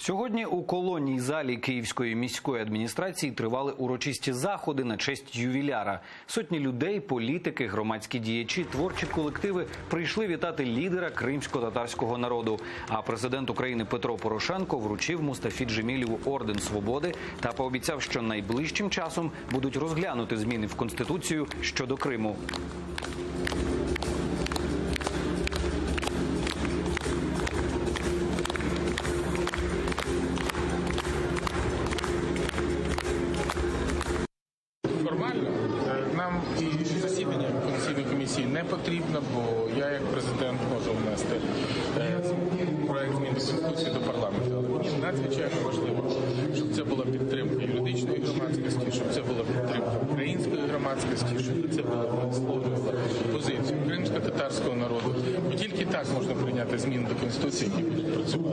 Сьогодні у колонній залі Київської міської адміністрації тривали урочисті заходи на честь ювіляра. Сотні людей, політики, громадські діячі, творчі колективи прийшли вітати лідера кримсько-татарського народу. А президент України Петро Порошенко вручив Мустафі Джемілєву орден Свободи та пообіцяв, що найближчим часом будуть розглянути зміни в Конституцію щодо Криму. Формально нам і засідання Конституційної комісії не потрібно, бо я як президент можу внести проект змін до Конституції до парламенту. Але мені надзвичайно важливо, щоб це була підтримка юридичної громадськості, щоб це була підтримка української громадськості, щоб це була висловлювала позицію кримсько-татарського народу. Бо тільки так можна прийняти зміни до Конституції, які будуть працювати.